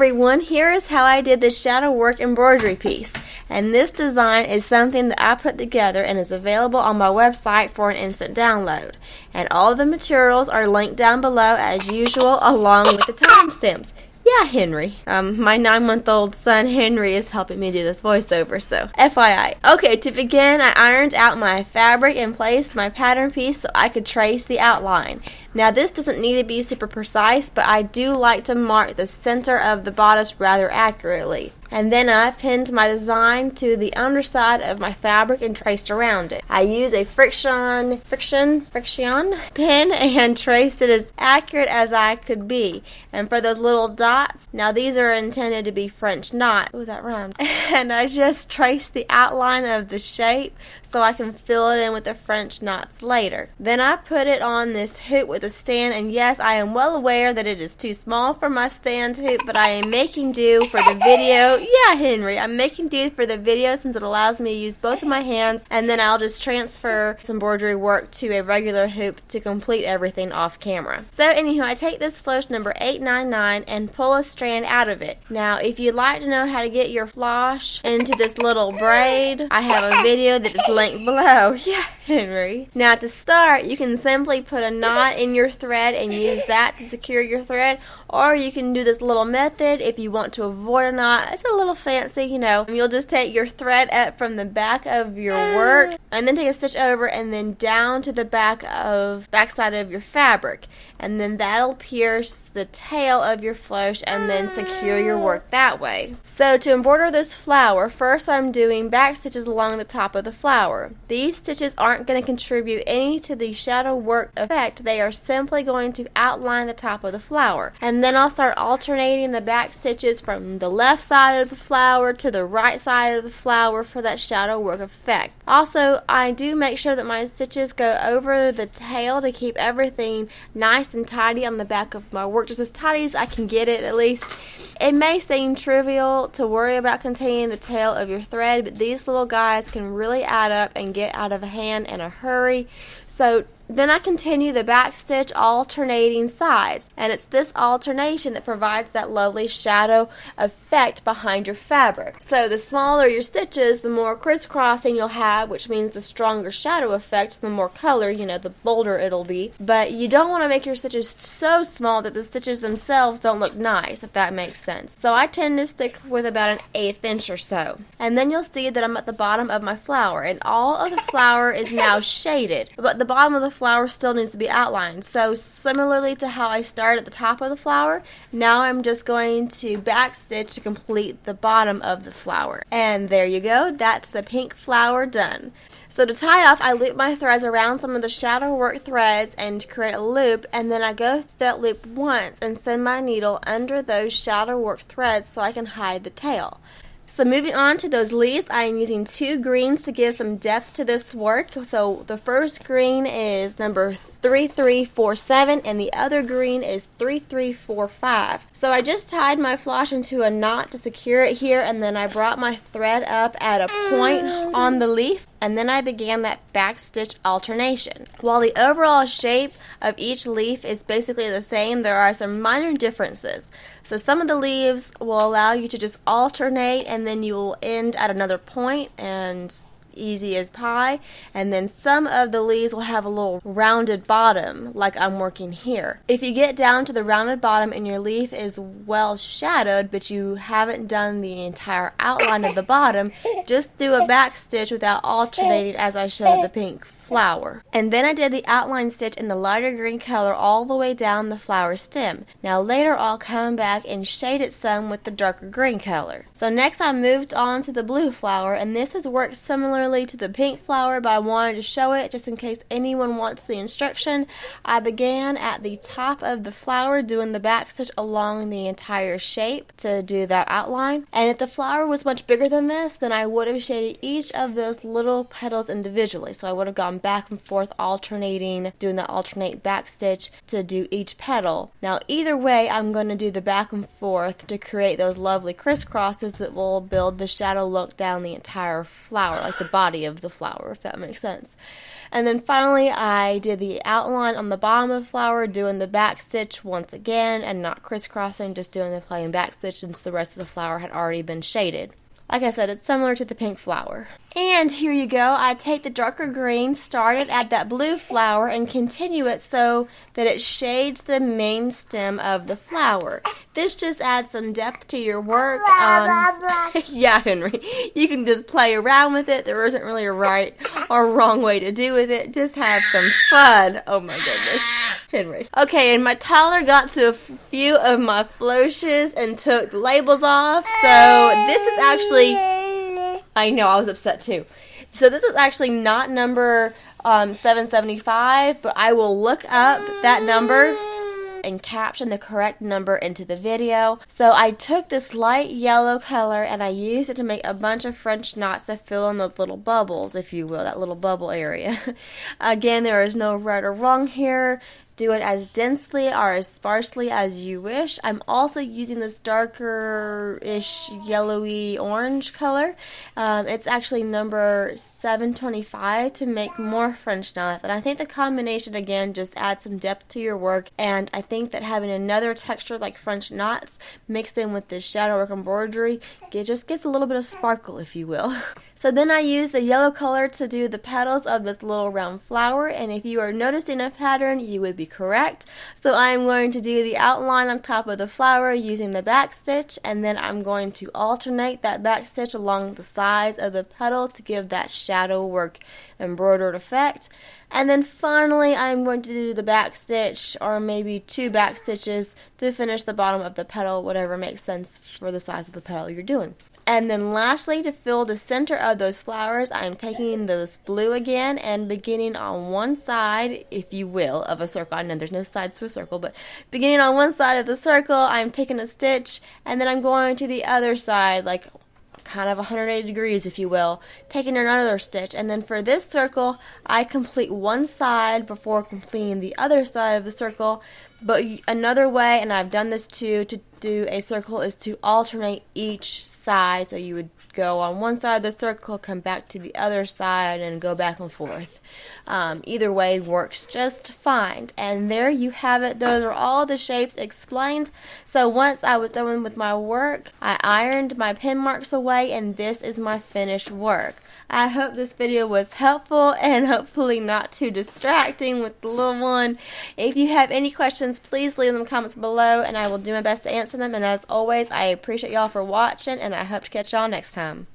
everyone, here is how I did this shadow work embroidery piece. And this design is something that I put together and is available on my website for an instant download. And all of the materials are linked down below as usual, along with the timestamps. Yeah, Henry. My 9-month-old son Henry is helping me do this voiceover, so FYI. Okay, to begin, I ironed out my fabric and placed my pattern piece so I could trace the outline. Now this doesn't need to be super precise, but I do like to mark the center of the bodice rather accurately. And then I pinned my design to the underside of my fabric and traced around it. I used a friction pin and traced it as accurate as I could be. And for those little dots, now these are intended to be French knots. Oh, that rhymed. And I just traced the outline of the shape so I can fill it in with the French knots later. Then I put it on this hoop with a stand, and yes, I am well aware that it is too small for my stand hoop, but I am making do for the video. Yeah, Henry, I'm making do for the video since it allows me to use both of my hands, and then I'll just transfer some embroidery work to a regular hoop to complete everything off camera. So anyhow, I take this floss number 899 and pull a strand out of it. Now, if you'd like to know how to get your floss into this little braid, I have a video that is linked below. Yeah, Henry. Now to start, you can simply put a knot in your thread and use that to secure your thread, or you can do this little method if you want to avoid a knot. It's a little fancy, you know. You'll just take your thread up from the back of your work and then take a stitch over and then down to the backside of your fabric, and then that'll pierce the tail of your floss and then secure your work that way. So to embroider this flower, first I'm doing back stitches along the top of the flower. These stitches aren't going to contribute any to the shadow work effect. They are simply going to outline the top of the flower. And then I'll start alternating the back stitches from the left side of the flower to the right side of the flower for that shadow work effect. Also, I do make sure that my stitches go over the tail to keep everything nice and tidy on the back of my work, just as tidy as I can get it at least. It may seem trivial to worry about containing the tail of your thread, but these little guys can really add up and get out of hand in a hurry. So then I continue the back stitch alternating sides, and it's this alternation that provides that lovely shadow effect behind your fabric. So the smaller your stitches, the more crisscrossing you'll have, which means the stronger shadow effect, the more color, you know, the bolder it'll be. But you don't want to make your stitches so small that the stitches themselves don't look nice, if that makes sense. So I tend to stick with about 1/8 inch or so. And then you'll see that I'm at the bottom of my flower, and all of the flower is now shaded, but the bottom of the flower still needs to be outlined. So similarly to how I started at the top of the flower, now I'm just going to back stitch to complete the bottom of the flower. And there you go, that's the pink flower done. So to tie off, I loop my threads around some of the shadow work threads and create a loop, and then I go through that loop once and send my needle under those shadow work threads so I can hide the tail. So moving on to those leaves, I am using 2 greens to give some depth to this work. So the first green is number 3347 and the other green is 3345. So I just tied my floss into a knot to secure it here, and then I brought my thread up at a point on the leaf, and then I began that back stitch alternation. While the overall shape of each leaf is basically the same, there are some minor differences. So some of the leaves will allow you to just alternate, and then you will end at another point and easy as pie, and then some of the leaves will have a little rounded bottom like I'm working here. If you get down to the rounded bottom and your leaf is well shadowed but you haven't done the entire outline of the bottom, just do a back stitch without alternating as I showed the pink flower. And then I did the outline stitch in the lighter green color all the way down the flower stem. Now later I'll come back and shade it some with the darker green color. So next I moved on to the blue flower, and this has worked similarly to the pink flower, but I wanted to show it just in case anyone wants the instruction. I began at the top of the flower doing the back stitch along the entire shape to do that outline, and if the flower was much bigger than this, then I would have shaded each of those little petals individually. So I would have gone back and forth alternating, doing the alternate back stitch to do each petal. Now either way, I'm going to do the back and forth to create those lovely crisscrosses that will build the shadow look down the entire flower, like the body of the flower, if that makes sense. And then finally I did the outline on the bottom of the flower, doing the back stitch once again and not crisscrossing, just doing the plain back stitch since the rest of the flower had already been shaded. Like I said, it's similar to the pink flower. And here you go. I take the darker green, started at that blue flower, and continue it so that it shades the main stem of the flower. This just adds some depth to your work. Yeah, Henry. You can just play around with it. There isn't really a right or wrong way to do with it. Just have some fun. Oh my goodness. Henry. Okay, and my toddler got to a few of my flourishes and took the labels off. So this is actually... I know, I was upset too. So this is actually not number 775, but I will look up that number and caption the correct number into the video. So I took this light yellow color and I used it to make a bunch of French knots to fill in those little bubbles, if you will, that little bubble area. Again, there is no right or wrong here. Do it as densely or as sparsely as you wish. I'm also using this darker-ish yellowy orange color. It's actually number 725 to make more French knots. And I think the combination, again, just adds some depth to your work. And I think that having another texture like French knots mixed in with this shadow work embroidery, it just gives a little bit of sparkle, if you will. So then I use the yellow color to do the petals of this little round flower, and if you are noticing a pattern, you would be correct. So I'm going to do the outline on top of the flower using the back stitch, and then I'm going to alternate that back stitch along the sides of the petal to give that shadow work embroidered effect. And then finally I'm going to do the back stitch, or maybe 2 back stitches to finish the bottom of the petal, whatever makes sense for the size of the petal you're doing. And then lastly, to fill the center of those flowers, I'm taking those blue again and beginning on one side, if you will, of a circle. I know there's no sides to a circle, but beginning on one side of the circle, I'm taking a stitch, and then I'm going to the other side, like kind of 180 degrees, if you will, taking another stitch. And then for this circle, I complete one side before completing the other side of the circle. But another way, and I've done this too, to do a circle is to alternate each side. So you would go on one side of the circle, come back to the other side, and go back and forth. Either way works just fine. And there you have it. Those are all the shapes explained. So once I was done with my work, I ironed my pen marks away, and this is my finished work. I hope this video was helpful and hopefully not too distracting with the little one. If you have any questions, please leave them in the comments below, and I will do my best to answer them. And as always, I appreciate y'all for watching, and I hope to catch y'all next time.